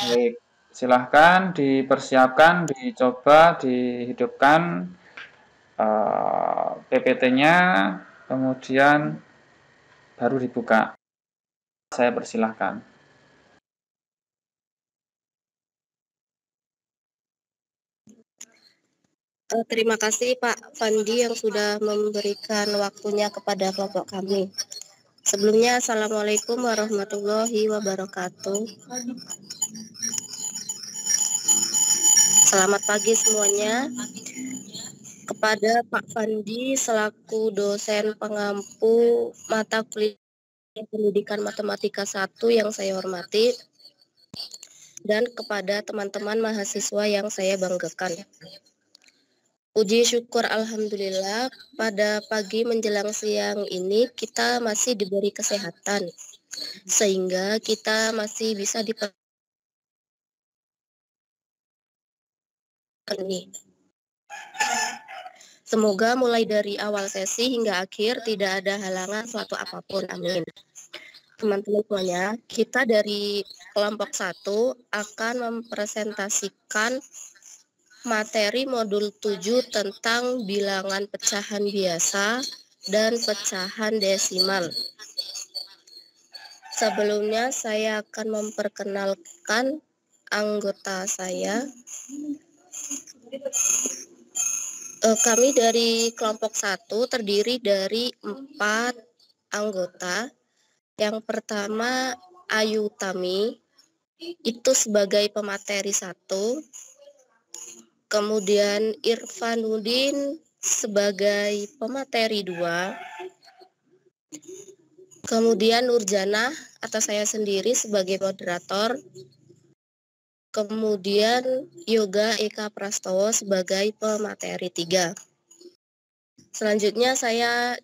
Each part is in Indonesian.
Baik, silahkan dipersiapkan, dicoba, dihidupkan PPT-nya, kemudian baru dibuka. Saya persilahkan. Terima kasih Pak Fandi yang sudah memberikan waktunya kepada kelompok kami. Sebelumnya, Assalamualaikum warahmatullahi wabarakatuh. Selamat pagi semuanya. Kepada Pak Fandi selaku dosen pengampu mata kuliah Pendidikan Matematika 1 yang saya hormati, dan kepada teman-teman mahasiswa yang saya banggakan. Puji syukur alhamdulillah pada pagi menjelang siang ini kita masih diberi kesehatan sehingga kita masih bisa dipenuhi. Semoga mulai dari awal sesi hingga akhir tidak ada halangan suatu apapun. Amin. Teman-teman semuanya, kita dari kelompok 1 akan mempresentasikan materi modul 7 tentang bilangan pecahan biasa dan pecahan desimal. Sebelumnya saya akan memperkenalkan anggota saya. Kami dari kelompok 1 terdiri dari 4 anggota. Yang pertama Ayu Tami, itu sebagai pemateri 1. Kemudian Irfanuddin sebagai pemateri 2. Kemudian Nurjana atau saya sendiri sebagai moderator. Kemudian Yoga Eka Prastowo sebagai pemateri 3. Selanjutnya saya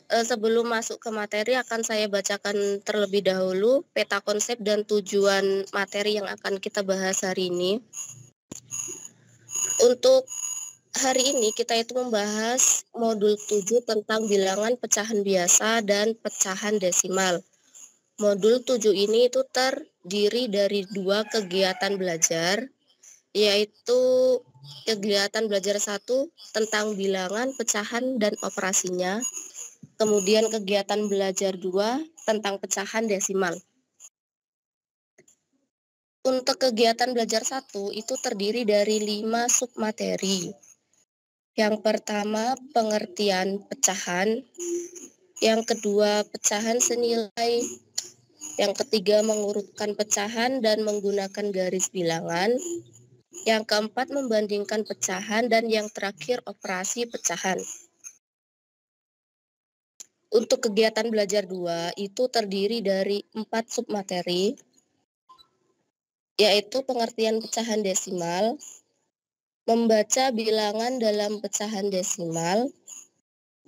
sebelum masuk ke materi akan saya bacakan terlebih dahulu peta konsep dan tujuan materi yang akan kita bahas hari ini. Untuk hari ini kita itu membahas modul 7 tentang bilangan pecahan biasa dan pecahan desimal. Modul 7 ini itu terdiri dari 2 kegiatan belajar, yaitu kegiatan belajar 1 tentang bilangan, pecahan, dan operasinya. Kemudian kegiatan belajar 2 tentang pecahan desimal. Untuk kegiatan belajar 1 itu terdiri dari 5 submateri. Yang pertama pengertian pecahan, yang kedua pecahan senilai, yang ketiga mengurutkan pecahan dan menggunakan garis bilangan, yang keempat membandingkan pecahan, dan yang terakhir operasi pecahan. Untuk kegiatan belajar 2 itu terdiri dari 4 submateri, yaitu pengertian pecahan desimal, membaca bilangan dalam pecahan desimal,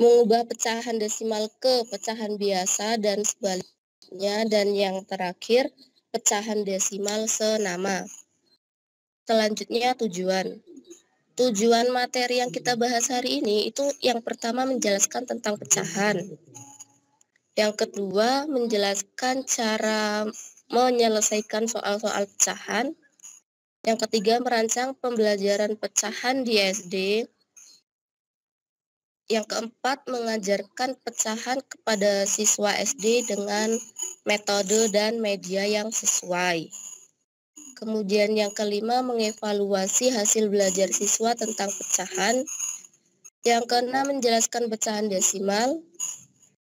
mengubah pecahan desimal ke pecahan biasa dan sebaliknya, dan yang terakhir pecahan desimal senama. Selanjutnya tujuan. Tujuan materi yang kita bahas hari ini itu yang pertama menjelaskan tentang pecahan. Yang kedua menjelaskan cara menyelesaikan soal-soal pecahan. Yang ketiga merancang pembelajaran pecahan di SD. Yang keempat mengajarkan pecahan kepada siswa SD dengan metode dan media yang sesuai. Kemudian yang kelima mengevaluasi hasil belajar siswa tentang pecahan. Yang keenam menjelaskan pecahan desimal.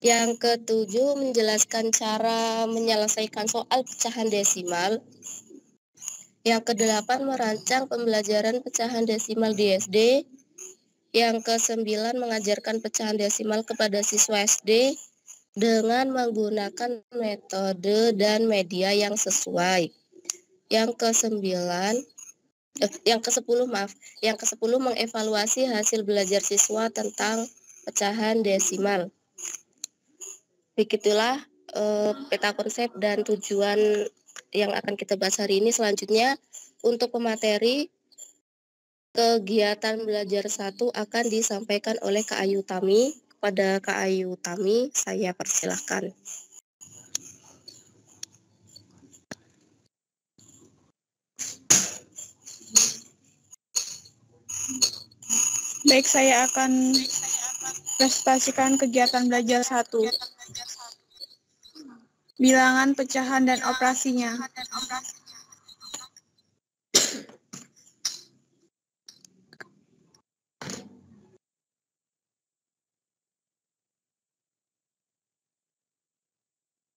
Yang ketujuh menjelaskan cara menyelesaikan soal pecahan desimal. Yang kedelapan merancang pembelajaran pecahan desimal di SD. Yang kesembilan mengajarkan pecahan desimal kepada siswa SD dengan menggunakan metode dan media yang sesuai. Yang ke-10 mengevaluasi hasil belajar siswa tentang pecahan desimal. Begitulah peta konsep dan tujuan yang akan kita bahas hari ini. Selanjutnya untuk pemateri kegiatan belajar 1 akan disampaikan oleh Kak Ayu Tami. Kepada Kak Ayu Tami saya persilahkan. Baik, saya akan presentasikan kegiatan belajar 1. Bilangan, pecahan, dan operasinya.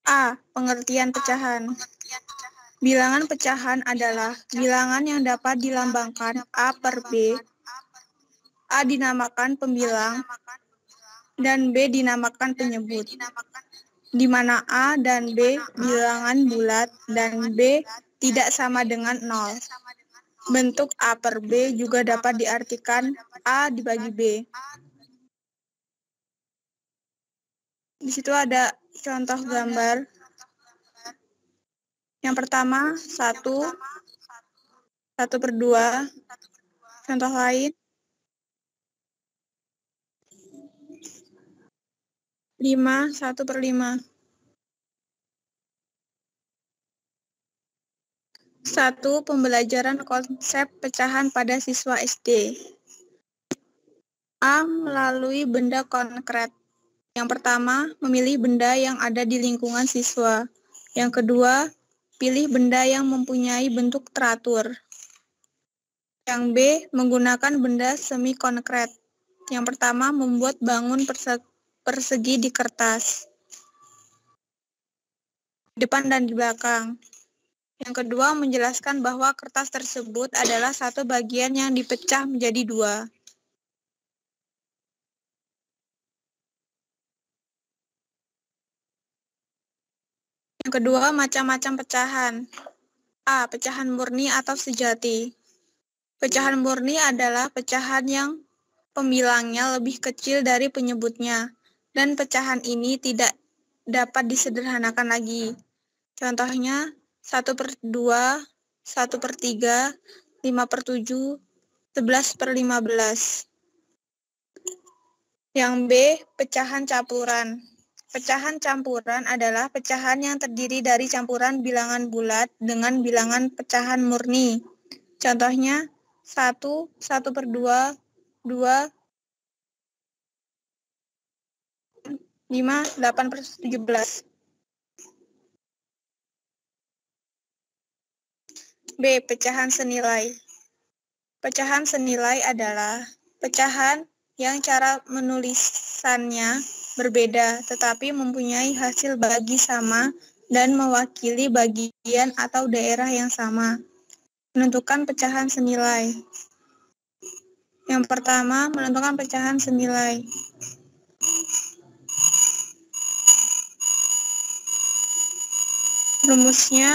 A. Pengertian pecahan. Bilangan pecahan adalah bilangan yang dapat dilambangkan A per B. A dinamakan pembilang, dan B dinamakan penyebut, di mana A dan B bilangan bulat dan B tidak sama dengan 0. Bentuk A per B juga dapat diartikan A dibagi B. Di situ ada contoh gambar. Yang pertama, 1 per 2. Contoh lain, 5, 1 per 5. 1. Pembelajaran konsep pecahan pada siswa SD. A. Melalui benda konkret. Yang pertama, memilih benda yang ada di lingkungan siswa. Yang kedua, pilih benda yang mempunyai bentuk teratur. Yang B, menggunakan benda semi konkret. Yang pertama, membuat bangun persegi di kertas, di depan dan di belakang. Yang kedua, menjelaskan bahwa kertas tersebut adalah satu bagian yang dipecah menjadi 2. Yang kedua, macam-macam pecahan. A. Pecahan murni atau sejati. Pecahan murni adalah pecahan yang pembilangnya lebih kecil dari penyebutnya, dan pecahan ini tidak dapat disederhanakan lagi. Contohnya, 1 per 2, 1 per 3, 5 per 7, 11 per 15. Yang B, pecahan campuran. Pecahan campuran adalah pecahan yang terdiri dari campuran bilangan bulat dengan bilangan pecahan murni. Contohnya, 1, 1 per 2, 2, 5, 8 per 17. B. Pecahan senilai. Pecahan senilai adalah pecahan yang cara menulisannya berbeda, tetapi mempunyai hasil bagi sama dan mewakili bagian atau daerah yang sama. Menentukan pecahan senilai. Yang pertama, menentukan pecahan senilai. Rumusnya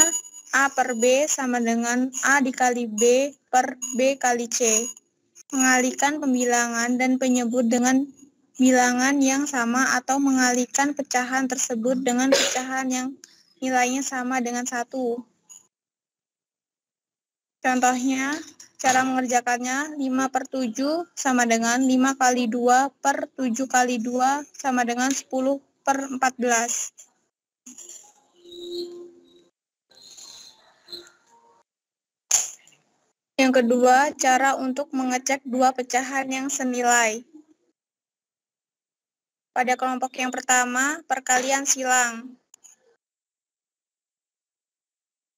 A per B sama dengan A dikali B per B kali C. Mengalihkan pembilangan dan penyebut dengan bilangan yang sama atau mengalihkan pecahan tersebut dengan pecahan yang nilainya sama dengan 1. Contohnya, cara mengerjakannya 5 per 7 sama dengan 5 kali 2 per 7 kali 2 sama dengan 10 per 14. Yang kedua, cara untuk mengecek dua pecahan yang senilai. Pada kelompok yang pertama, perkalian silang.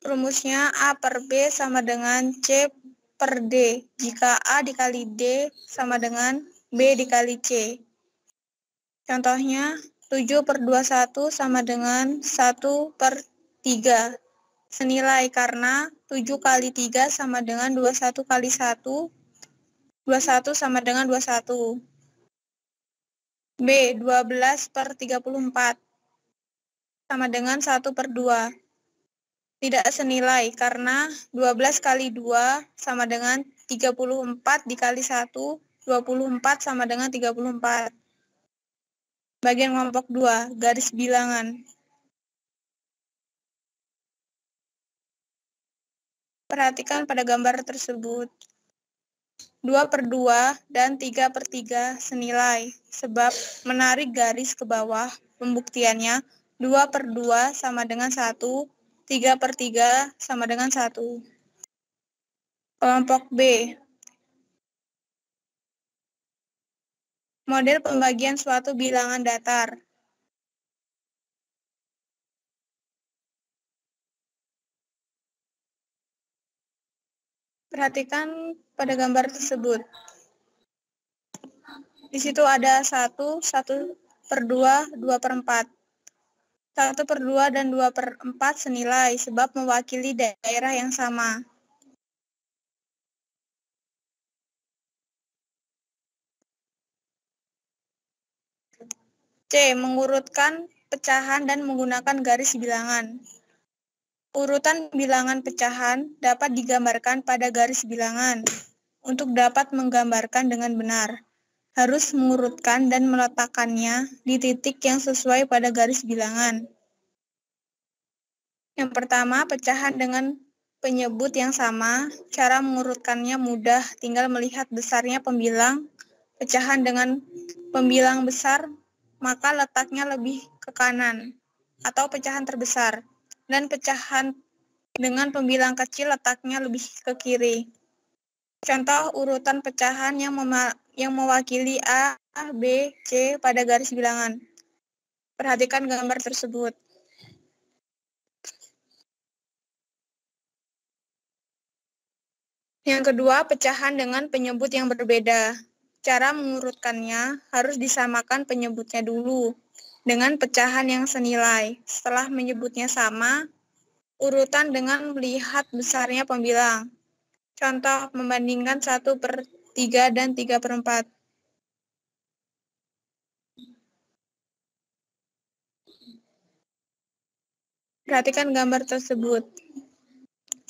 Rumusnya A per B sama dengan C per D, jika A dikali D sama dengan B dikali C. Contohnya, 7 per 21 sama dengan 1 per 3. Senilai karena 7 kali 3 sama dengan 21 kali 1, 21 sama dengan 21. B. 12 per 34 sama dengan 1 per 2. Tidak senilai karena 12 kali 2 sama dengan 34 dikali 1, 24 sama dengan 34. Bagian kelompok 2, garis bilangan. Perhatikan pada gambar tersebut. 2 per 2 dan 3 per 3 senilai, sebab menarik garis ke bawah pembuktiannya 2 per 2 sama dengan 1, 3 per 3 sama dengan 1. Kelompok B. Model pembagian suatu bilangan datar. Perhatikan pada gambar tersebut. Di situ ada 1/2, 2/4. 1/2 dan 2/4 senilai sebab mewakili daerah yang sama. C. Mengurutkan pecahan dan menggunakan garis bilangan. Urutan bilangan pecahan dapat digambarkan pada garis bilangan. Untuk dapat menggambarkan dengan benar, harus mengurutkan dan meletakkannya di titik yang sesuai pada garis bilangan. Yang pertama, pecahan dengan penyebut yang sama. Cara mengurutkannya mudah, tinggal melihat besarnya pembilang. Pecahan dengan pembilang besar, maka letaknya lebih ke kanan, atau pecahan terbesar. Dan pecahan dengan pembilang kecil letaknya lebih ke kiri. Contoh urutan pecahan yang mewakili A, B, C pada garis bilangan. Perhatikan gambar tersebut. Yang kedua, pecahan dengan penyebut yang berbeda. Cara mengurutkannya harus disamakan penyebutnya dulu dengan pecahan yang senilai. Setelah menyebutnya sama, urutan dengan melihat besarnya pembilang. Contoh, membandingkan 1/3 dan 3/4. Perhatikan gambar tersebut.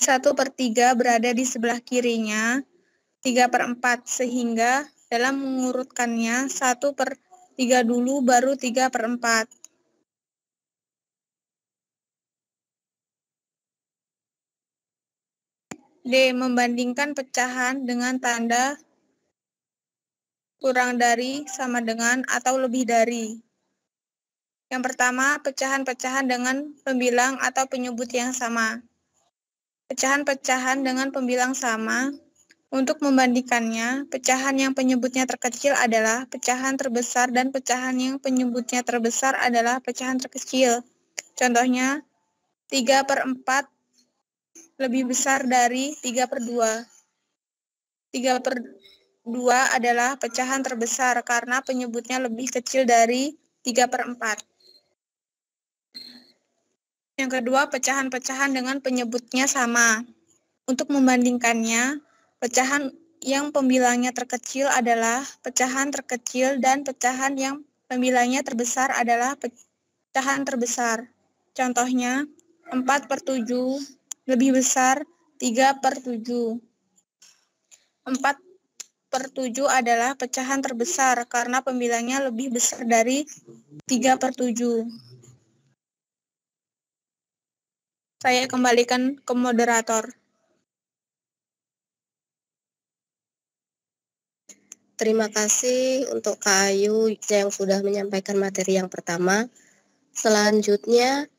1/3 berada di sebelah kirinya 3/4, sehingga dalam mengurutkannya 1/3 dulu baru 3/4. D. Membandingkan pecahan dengan tanda kurang dari, sama dengan, atau lebih dari. Yang pertama, pecahan-pecahan dengan pembilang atau penyebut yang sama. Pecahan-pecahan dengan pembilang sama. Untuk membandingkannya, pecahan yang penyebutnya terkecil adalah pecahan terbesar dan pecahan yang penyebutnya terbesar adalah pecahan terkecil. Contohnya, 3/4 lebih besar dari 3/2. 3/2 adalah pecahan terbesar karena penyebutnya lebih kecil dari 3/4. Yang kedua, pecahan-pecahan dengan penyebutnya sama. Untuk membandingkannya, pecahan yang pembilangnya terkecil adalah pecahan terkecil dan pecahan yang pembilangnya terbesar adalah pecahan terbesar. Contohnya, 4/7 lebih besar 3/7. 4/7 adalah pecahan terbesar karena pembilangnya lebih besar dari 3/7. Saya kembalikan ke moderator. Terima kasih untuk Kak Ayu yang sudah menyampaikan materi yang pertama. Selanjutnya,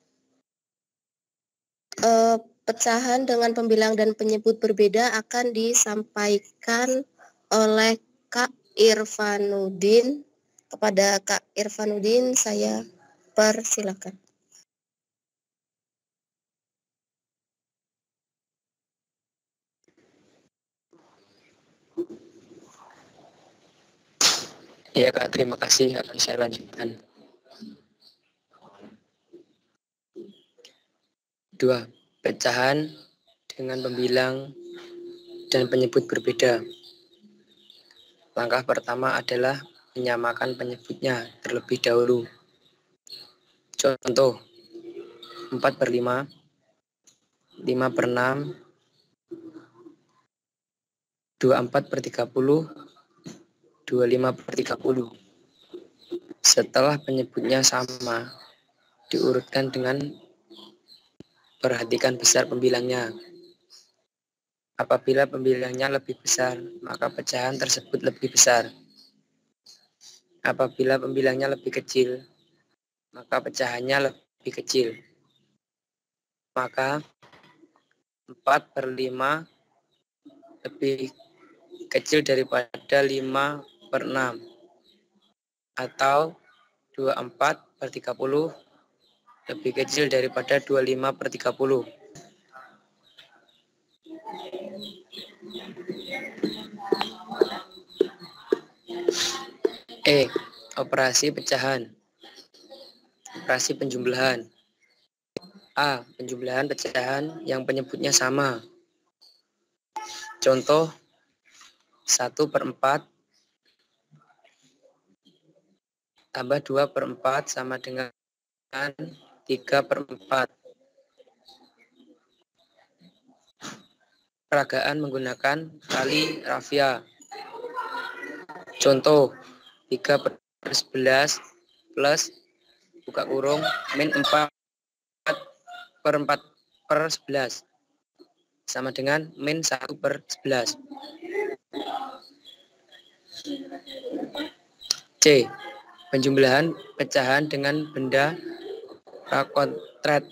pecahan dengan pembilang dan penyebut berbeda akan disampaikan oleh Kak Irfanudin. Kepada Kak Irfanudin, saya persilakan. Ya Kak, terima kasih. Akan saya lanjutkan. 2. Pecahan dengan pembilang dan penyebut berbeda. Langkah pertama adalah menyamakan penyebutnya terlebih dahulu. Contoh, 4/5, 5/6, 24/30, 25/30. Setelah penyebutnya sama, diurutkan dengan perhatikan besar pembilangnya. Apabila pembilangnya lebih besar, maka pecahan tersebut lebih besar. Apabila pembilangnya lebih kecil, maka pecahannya lebih kecil. Maka 4/5 lebih kecil daripada 5/6. atau 24/30 lebih kecil daripada 25/30. E. Operasi pecahan. Operasi penjumlahan. A. Penjumlahan pecahan yang penyebutnya sama. Contoh 1/4 tambah 2/4 sama dengan 3/4. Peragaan menggunakan tali rafia. Contoh 3/11 plus buka kurung min 4/4/11 sama dengan min 1/11. C. Penjumlahan pecahan dengan benda prakontret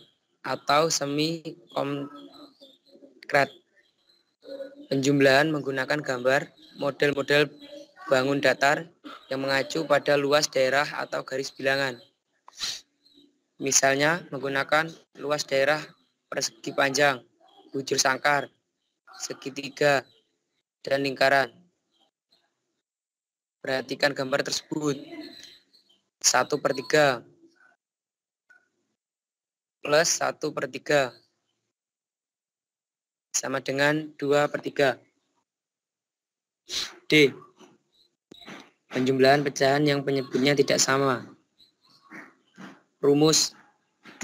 atau semi konkret. Penjumlahan menggunakan gambar model-model bangun datar yang mengacu pada luas daerah atau garis bilangan. Misalnya menggunakan luas daerah persegi panjang, bujur sangkar, segitiga, dan lingkaran. Perhatikan gambar tersebut. 1/3 plus 1/3 sama dengan 2/3. D. Penjumlahan pecahan yang penyebutnya tidak sama. Rumus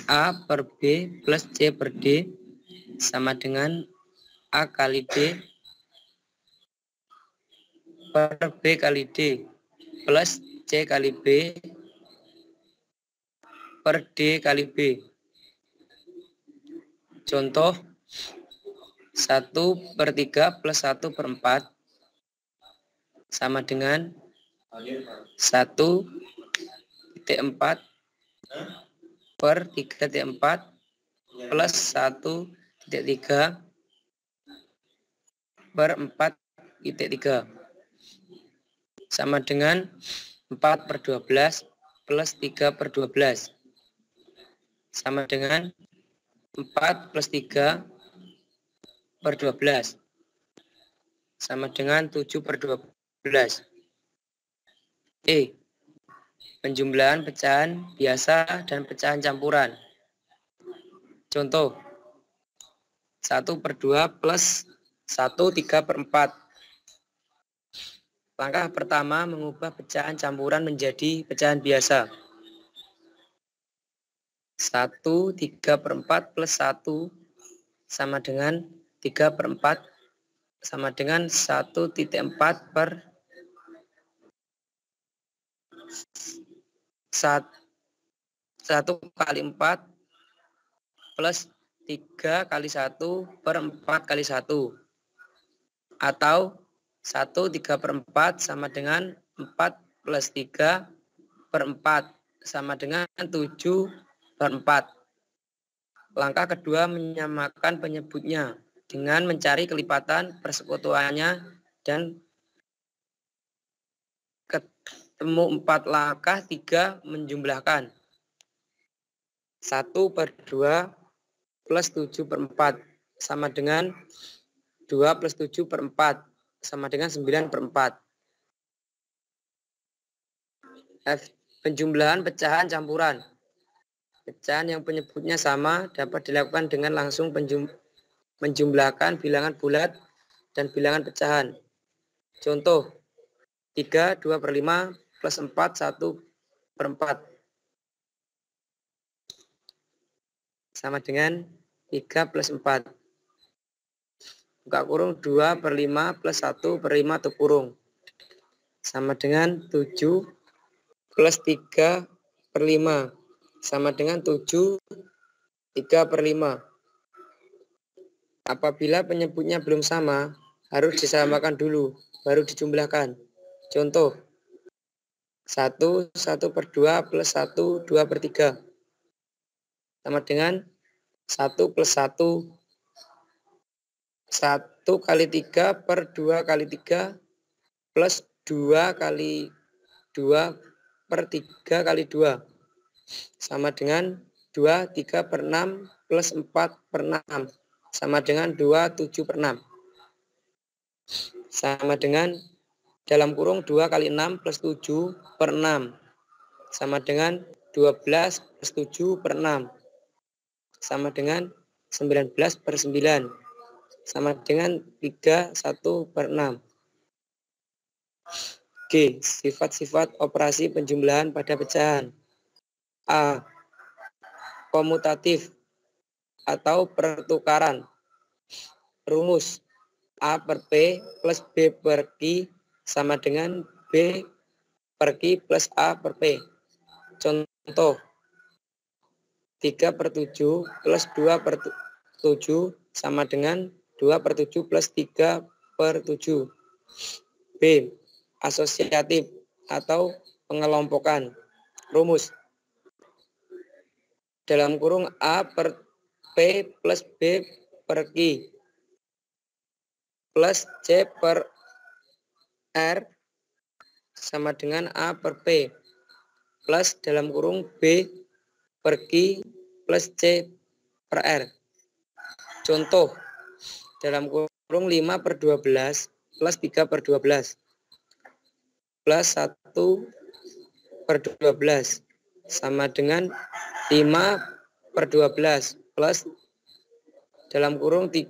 A per B plus C per D sama dengan A kali D per B kali D plus C kali B per D kali B. Contoh 1/3 plus 1/4 sama dengan 1/4 per 3/4 plus 1/3 per 4/3 sama dengan 4/12 plus 3/12 sama dengan 4 plus 3/12 sama dengan 7/12. E. Penjumlahan pecahan biasa dan pecahan campuran. Contoh 1/2 plus 1/3/4. Langkah pertama mengubah pecahan campuran menjadi pecahan biasa. 1/3/4 plus 1 sama dengan 3/4 sama dengan 1/4 per 1 kali 4 plus 3 kali 1 per 4 kali 1 atau 1/3/4 sama dengan 4 plus 3/4 sama dengan 7/4. Langkah kedua menyamakan penyebutnya dengan mencari kelipatan persekutuannya dan ketemu 4 langkah 3 menjumlahkan 1/2 plus 7/4 sama dengan 2 plus 7/4 sama dengan 9/4. F. Penjumlahan pecahan campuran. Pecahan yang penyebutnya sama dapat dilakukan dengan langsung menjumlahkan bilangan bulat dan bilangan pecahan. Contoh 3 2/5 plus 4 1/4 sama dengan 3 plus 4. Buka kurung 2/5 plus 1/5 tutup kurung sama dengan 7 plus 3/5 sama dengan 7 3/5. Apabila penyebutnya belum sama, harus disamakan dulu, baru dijumlahkan. Contoh 1 1/2 plus 1 2/3 sama dengan 1 plus 1 1 kali 3 per 2 kali 3 plus 2 kali 2 per 3 kali 2. Sama dengan 2, 3 per 6 plus 4 per 6. Sama dengan 2, 7 per 6. Sama dengan dalam kurung 2 kali 6 plus 7 per 6. Sama dengan 12 plus 7 per 6. Sama dengan 19 per 9. Sama dengan 3, 1 per 6. G. Sifat-sifat operasi penjumlahan pada pecahan. A. Komutatif atau pertukaran. Rumus A per P plus B per Q sama dengan B per Q plus A per P. Contoh, 3 per 7 plus 2 per 7 sama dengan 2 per 7 plus 3 per 7. B. Asosiatif atau pengelompokan. Rumus dalam kurung A per P plus B per Q plus C per R sama dengan A per P plus dalam kurung B per Q plus C per R. Contoh, dalam kurung 5 per 12 plus 3 per 12 plus 1 per 12 sama dengan 5 per 12 plus dalam kurung 3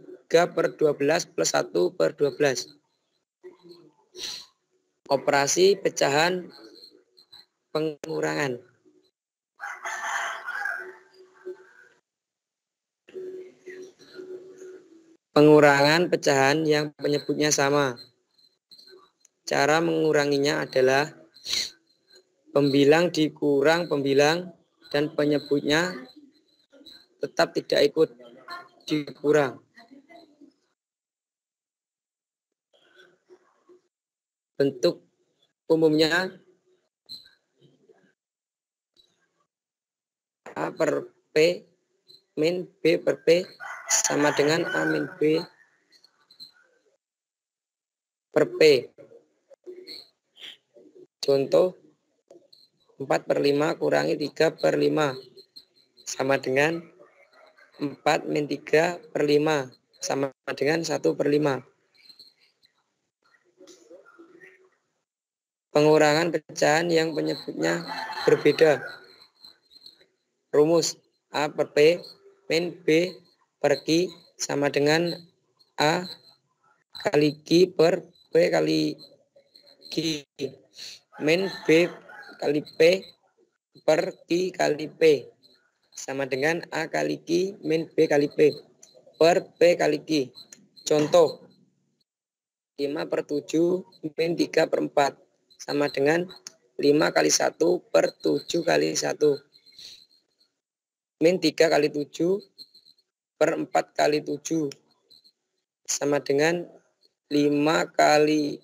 per 12 plus 1 per 12. Operasi pecahan pengurangan. Pengurangan pecahan yang penyebutnya sama. Cara menguranginya adalah pembilang dikurang pembilang dan penyebutnya tetap tidak ikut dikurang. Bentuk umumnya A per P min B per P sama dengan A min B per P. Contoh, 4 per 5 kurangi 3 per 5 sama dengan 4 min 3 per 5 sama dengan 1 per 5. Pengurangan pecahan yang penyebutnya berbeda. Rumus A per P min B per Q sama dengan A kali Q per P kali Q min B kali P per Q kali P sama dengan A kali Q min B kali P per P kali Q. Contoh, 5 per 7 min 3 per 4 sama dengan 5 kali 1 per 7 kali 1 min 3 kali 7 per 4 kali 7 sama dengan 5 kali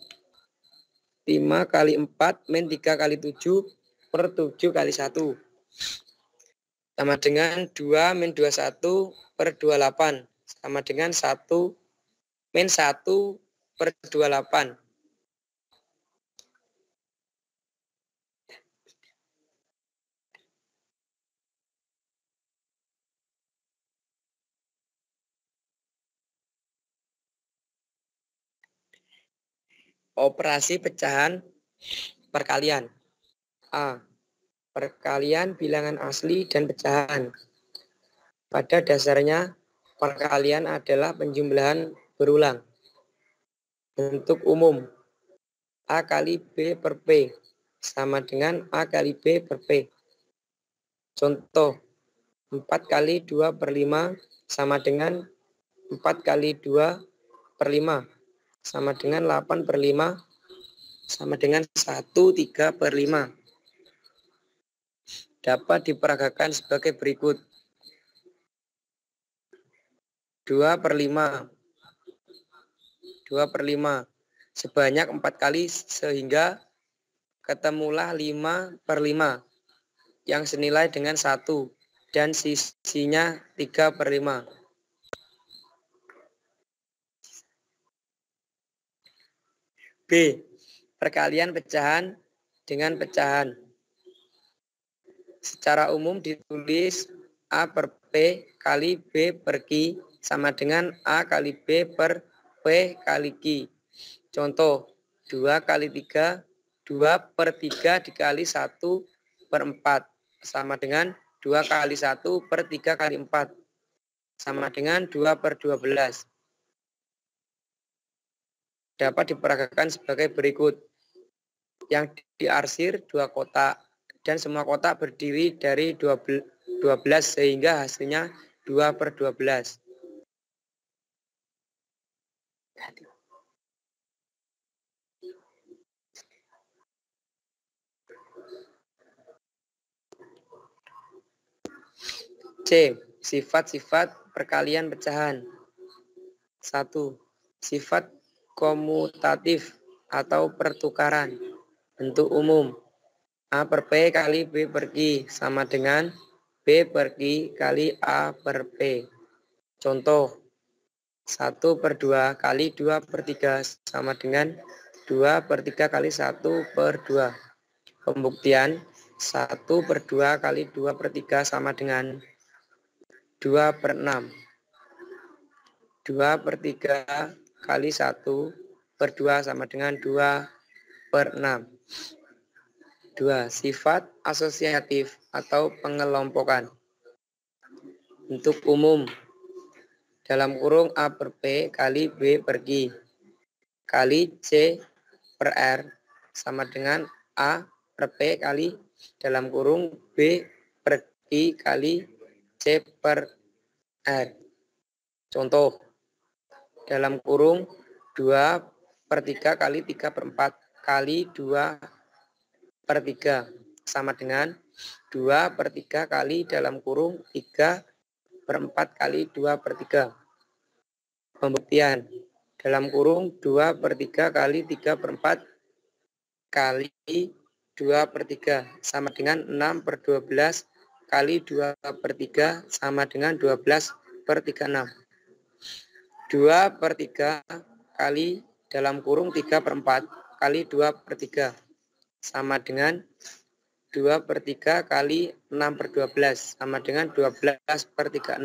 4 min 3 kali 7 per 7 kali 1 sama dengan 2 min 21 per 28 sama dengan 1 min 1 per 28. Operasi pecahan perkalian. A. Perkalian bilangan asli dan pecahan. Pada dasarnya, perkalian adalah penjumlahan berulang. Bentuk umum. A kali B per P sama dengan A kali B per P. Contoh, 4 kali 2 per 5 sama dengan 4 kali 2 per 5. Sama dengan 8 per 5 sama dengan 1, 3 per 5. Dapat diperagakan sebagai berikut. 2 per 5. 2 per 5. Sebanyak 4 kali sehingga ketemulah 5 per 5 yang senilai dengan 1 dan sisinya 3 per 5. B. Perkalian pecahan dengan pecahan. Secara umum ditulis A per P kali B per Q sama dengan A kali B per P kali Q. Contoh, 2 kali 3, 2 per 3 dikali 1 per 4 sama dengan 2 kali 1 per 3 kali 4 sama dengan 2 per 12. Dapat diperagakan sebagai berikut. Yang diarsir 2 kotak dan semua kotak berdiri dari 12 sehingga hasilnya 2 per 12. C. Sifat-sifat perkalian pecahan. 1. Sifat komutatif atau pertukaran. Bentuk umum. A per P kali B per Q sama dengan B per Q kali A per P. Contoh, 1 per 2 kali 2 per 3 sama dengan 2 per 3 kali 1 per 2. Pembuktian, 1 per 2 kali 2 per 3 sama dengan 2 per 6. 2 per 3 kali 1 per 2 sama dengan 2 per 6. 2. Sifat asosiatif atau pengelompokan. Bentuk umum. Dalam kurung A per P kali B per Q kali C per R sama dengan A per P kali dalam kurung B per Q kali C per R. Contoh, dalam kurung 2 per 3 kali 3 per 4 kali 2 per 3 sama dengan 2 per 3 kali dalam kurung 3 per 4 kali 2 per 3. Pembuktian, dalam kurung 2 per 3 kali 3 per 4 kali 2 per 3 sama dengan 6 per 12 kali 2 per 3 sama dengan 12 per 36. 2 per 3 kali dalam kurung 3 per 4 kali 2 per 3 sama dengan 2 per 3 kali 6 per 12 sama dengan 12 per 36.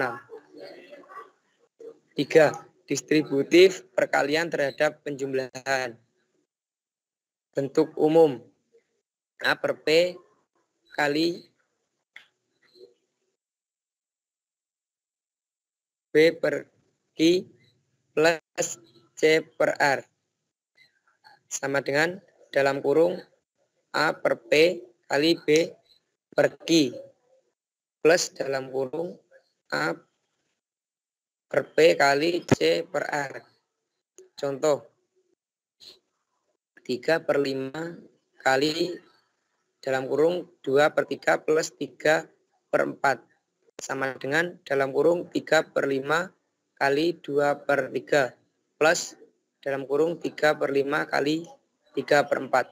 3. Distributif perkalian terhadap penjumlahan. Bentuk umum. A per P kali B per Q plus C per R sama dengan dalam kurung A per P kali B per Q plus dalam kurung A per P kali C per R. Contoh, 3 per 5 kali dalam kurung 2 per 3 plus 3 per 4 sama dengan dalam kurung 3 per 5 kali 2 per 3 plus dalam kurung 3 per 5 kali 3 per 4.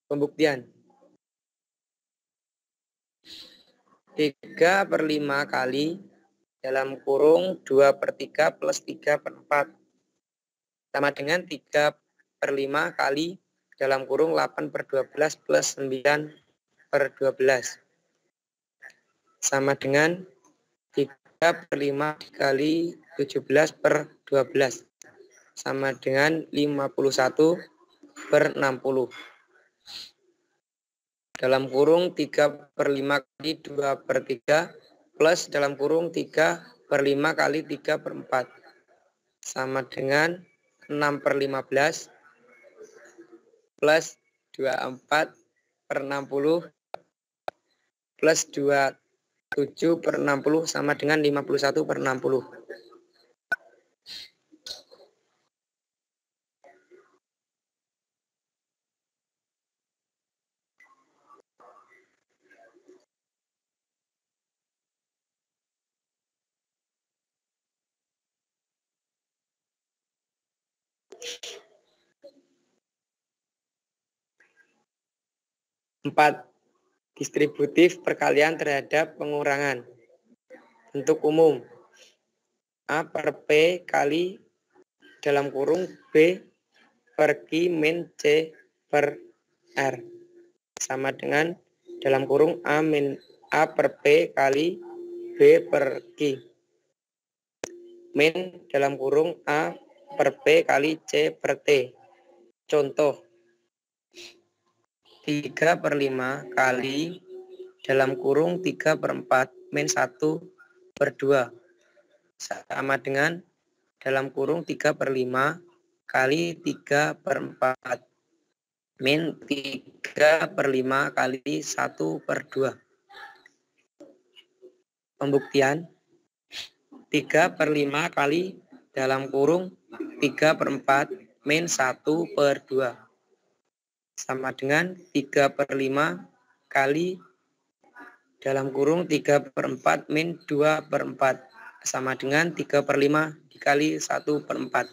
Pembuktian. 3 per 5 kali dalam kurung 2 per 3 plus 3 per 4 sama dengan 3 per 5 kali dalam kurung 8 per 12 plus 9 per 12 sama dengan 3 per 5 dikali 17 per 12 sama dengan 51 per 60. Dalam kurung 3 per 5 kali 2 per 3 plus dalam kurung 3 per 5 kali 3 per 4 sama dengan 6 per 15 plus 24 per 60 plus 27 per 60 sama dengan 51 per 60. Empat, distributif perkalian terhadap pengurangan. Bentuk umum. A per P kali dalam kurung B per Q min C per R sama dengan dalam kurung A per P kali B per Q. Min dalam kurung A per P kali C per T. Contoh, 3 per 5 kali dalam kurung 3 per 4 min 1 per 2 sama dengan dalam kurung 3 per 5 kali 3 per 4 min 3 per 5 kali 1 per 2. Pembuktian, 3 per 5 kali dalam kurung 3 per 4 min 1 per 2 sama dengan 3 per 5 kali dalam kurung 3 per 4 min 2 per 4 sama dengan 3 per 5 dikali 1 per 4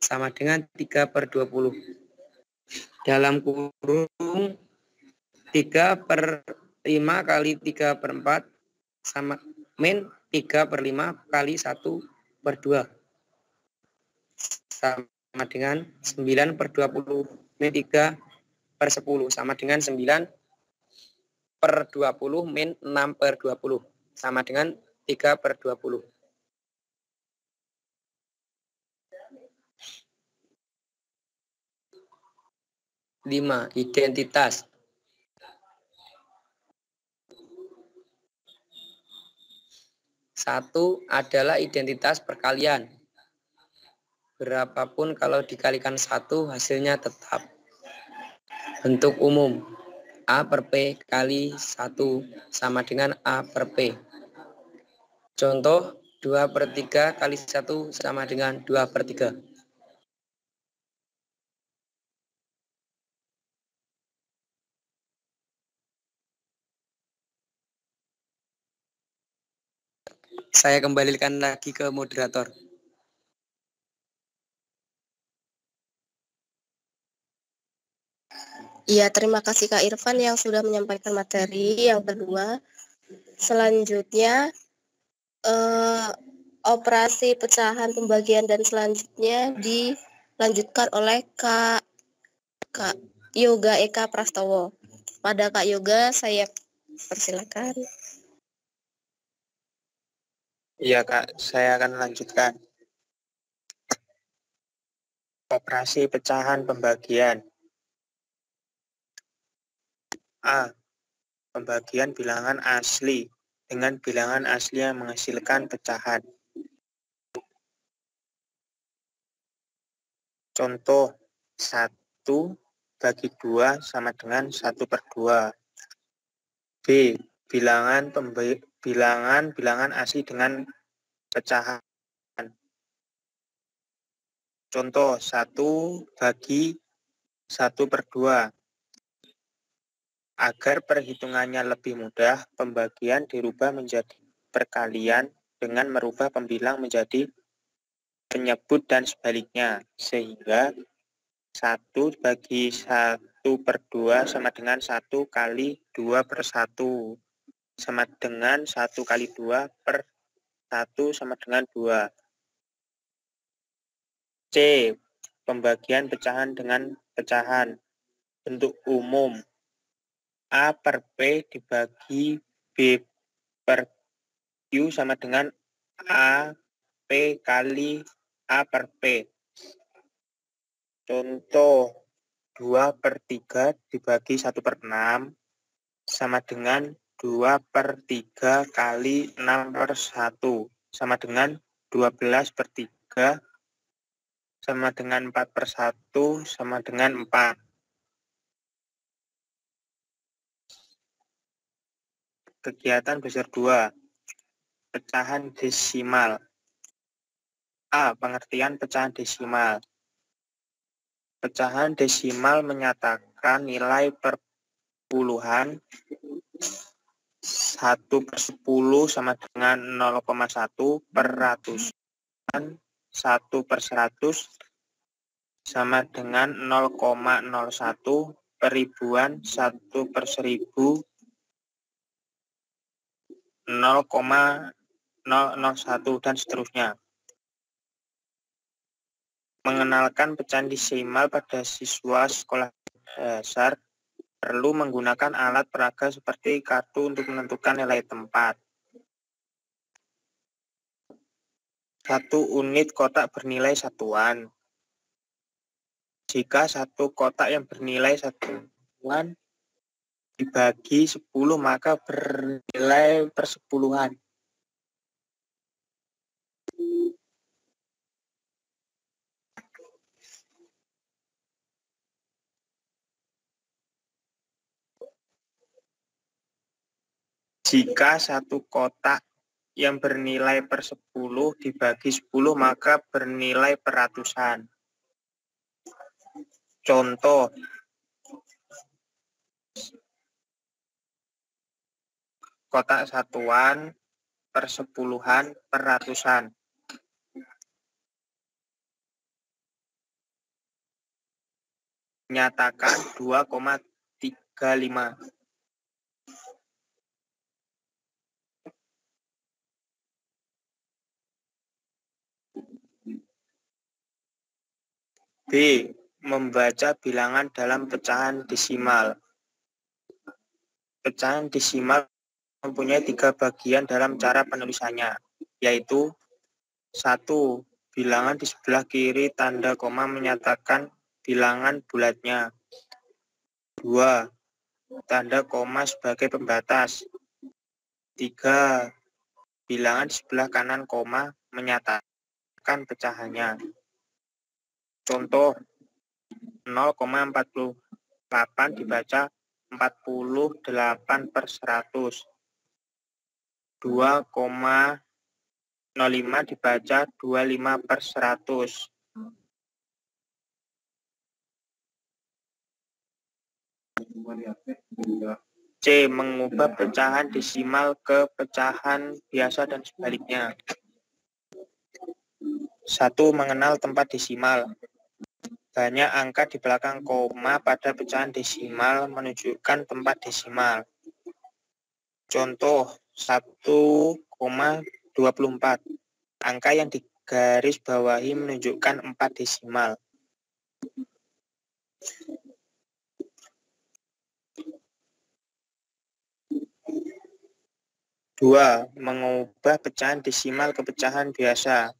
sama dengan 3 per 20. Dalam kurung 3 per 5 kali 3 per 4 sama min 3 per 5 kali 1 per 2 sama dengan 9 per 20 min 3 per 10 sama dengan 9 per 20 min 6 per 20 sama dengan 3 per 20. 5. Identitas. 1 adalah identitas perkalian. Berapapun kalau dikalikan 1 hasilnya tetap. Bentuk umum. A per P kali 1 sama dengan A per P. Contoh, 2 per 3 kali 1 sama dengan 2 per 3. Saya kembalikan lagi ke moderator. Iya, terima kasih Kak Irfan yang sudah menyampaikan materi. Yang kedua, selanjutnya operasi pecahan pembagian dan selanjutnya dilanjutkan oleh Kak Yoga Eka Prastowo. Pada Kak Yoga, saya persilakan. Iya Kak, saya akan lanjutkan. Operasi pecahan pembagian. A. Pembagian bilangan asli dengan bilangan asli yang menghasilkan pecahan. Contoh, 1 bagi 2 sama dengan 1 per 2. B. Bilangan asli dengan pecahan. Contoh, 1 bagi 1 per 2. Agar perhitungannya lebih mudah, pembagian dirubah menjadi perkalian dengan merubah pembilang menjadi penyebut dan sebaliknya. Sehingga 1 bagi 1 per 2 sama dengan 1 kali 2 per 1. Sama dengan 1 kali 2 per 1 sama dengan 2. C. Pembagian pecahan dengan pecahan. Bentuk umum. A per P dibagi B per Q sama dengan A P kali A per P. Contoh, 2 per 3 dibagi 1 per 6 sama dengan 2 per 3 kali 6 per 1 sama dengan 12 per 3 sama dengan 4 per 1 sama dengan 4. Kegiatan besar 2. Pecahan desimal. A. Pengertian pecahan desimal. Pecahan desimal menyatakan nilai perpuluhan 1 per 10 sama dengan 0,1 per ratusan 1 per 100 sama dengan 0,01 per ribuan 1 per 1000 0,001 dan seterusnya. Mengenalkan pecahan desimal pada siswa sekolah dasar perlu menggunakan alat peraga seperti kartu untuk menentukan nilai tempat. 1 unit kotak bernilai satuan. Jika satu kotak yang bernilai satuan dibagi 10, maka bernilai persepuluhan. Jika satu kotak yang bernilai per 10 dibagi 10, maka bernilai peratusan. Contoh, kotak satuan, persepuluhan, peratusan. Nyatakan 2,35. B. Membaca bilangan dalam pecahan desimal. Pecahan desimal mempunyai 3 bagian dalam cara penulisannya, yaitu 1. Bilangan di sebelah kiri tanda koma menyatakan bilangan bulatnya. 2. Tanda koma sebagai pembatas. 3. Bilangan di sebelah kanan koma menyatakan pecahannya. Contoh, 0,48 dibaca 48 per 100. 2,05 dibaca 25 per 100. C. Mengubah pecahan desimal ke pecahan biasa dan sebaliknya. 1. Mengenal tempat desimal. Banyak angka di belakang koma pada pecahan desimal menunjukkan tempat desimal. Contoh 1,24. Angka yang digaris bawahi menunjukkan 4 desimal. Dua, mengubah pecahan desimal ke pecahan biasa.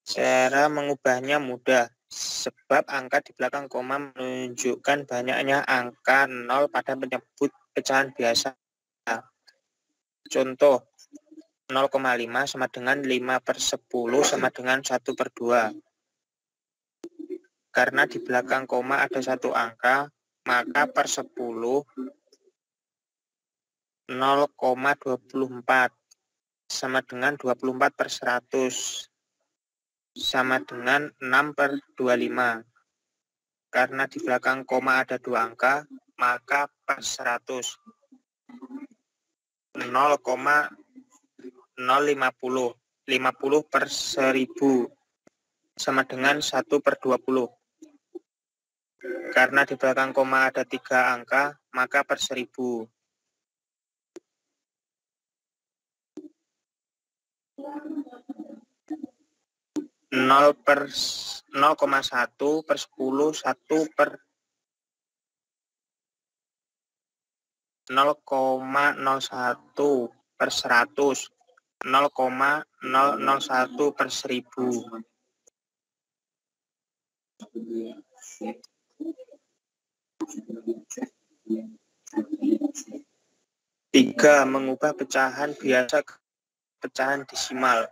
Cara mengubahnya mudah, sebab angka di belakang koma menunjukkan banyaknya angka 0 pada penyebut pecahan biasa. Contoh, 0,5 sama dengan 5 per 10 sama dengan 1 per 2. Karena di belakang koma ada satu angka, maka per 10 0,24 sama dengan 24 per 100 sama dengan 6 per 25. Karena di belakang koma ada 2 angka, maka per 100 0,050 50 per 1000 sama dengan 1 per 20. Karena di belakang koma ada 3 angka, maka per 1000. 0,1 per 10, 1 per 0,01 per 100, 0,001 per 1000. 3. Mengubah pecahan biasa ke pecahan desimal.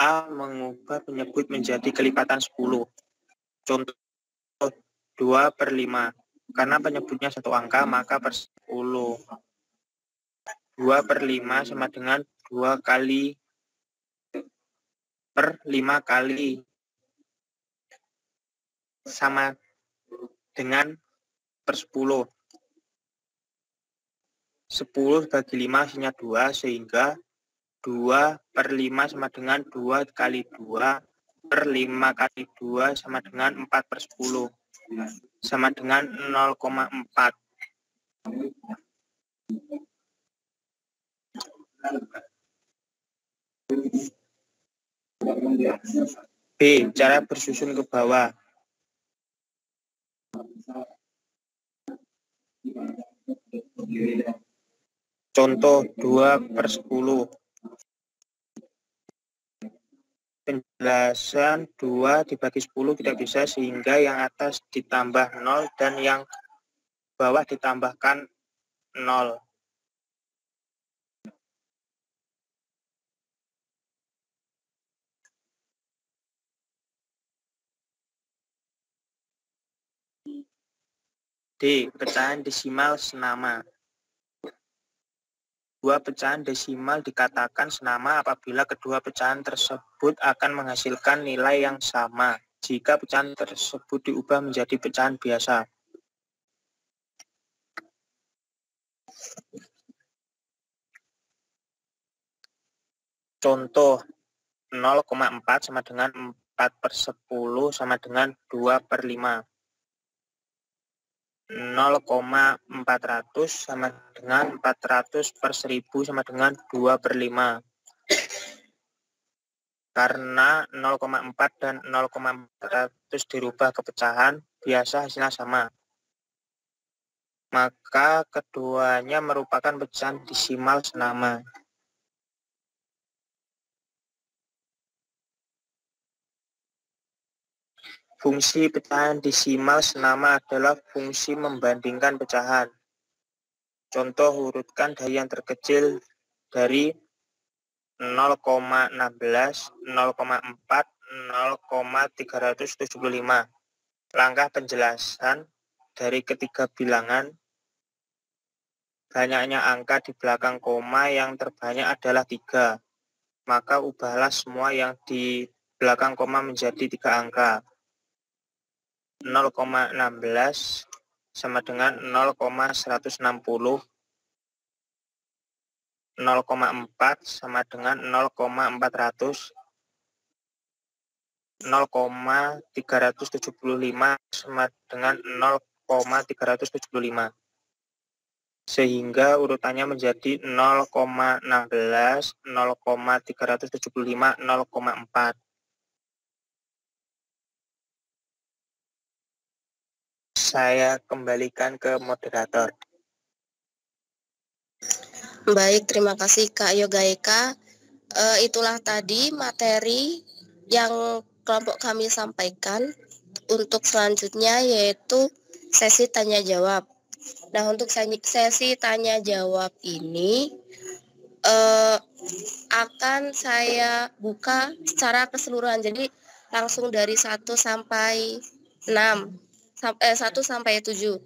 A. Mengubah penyebut menjadi kelipatan 10. Contoh 2 per 5. Karena penyebutnya satu angka, maka per 10. 2 per 5 sama dengan 2 kali per 5 kali. Sama dengan per 10. 10 bagi 5 hasilnya 2, sehingga 2 per 5 sama dengan 2 kali 2 per 5 kali 2 sama dengan 4 per 10. Sama dengan 0,4. B. Cara bersusun ke bawah. Contoh 2/10. Penjelasan 2 dibagi 10 tidak bisa, sehingga yang atas ditambah 0 dan yang bawah ditambahkan 0. D. Pecahan desimal senama. Dua pecahan desimal dikatakan senama apabila kedua pecahan tersebut akan menghasilkan nilai yang sama jika pecahan tersebut diubah menjadi pecahan biasa. Contoh 0,4 sama dengan 4/10 sama dengan 2/5. 0,400 sama dengan 400/1000 sama dengan 2/5. Karena 0,4 dan 0,400 dirubah ke pecahan biasa hasilnya sama, maka keduanya merupakan pecahan desimal senama. Fungsi pecahan desimal senama adalah fungsi membandingkan pecahan. Contoh, urutkan dari yang terkecil dari 0,16, 0,4, 0,375. Langkah penjelasan dari ketiga bilangan. Banyaknya angka di belakang koma yang terbanyak adalah 3. Maka ubahlah semua yang di belakang koma menjadi 3 angka. 0,16 sama dengan 0,160, 0,4 sama dengan 0,400, 0,375 sama dengan 0,375. Sehingga urutannya menjadi 0,16, 0,375, 0,4. Saya kembalikan ke moderator. Baik, terima kasih Kak Yoga Eka. Itulah tadi materi yang kelompok kami sampaikan. Untuk selanjutnya yaitu sesi tanya jawab. Nah, untuk sesi tanya jawab ini akan saya buka secara keseluruhan. Jadi langsung dari 1 sampai 6. 1 sampai 7.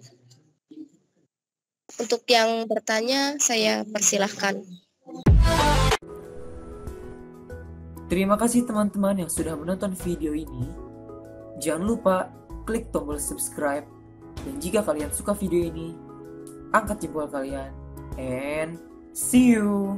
Untuk yang bertanya, saya persilahkan. Terima kasih teman-teman yang sudah menonton video ini. Jangan lupa klik tombol subscribe. Dan jika kalian suka video ini, angkat jempol kalian. And see you!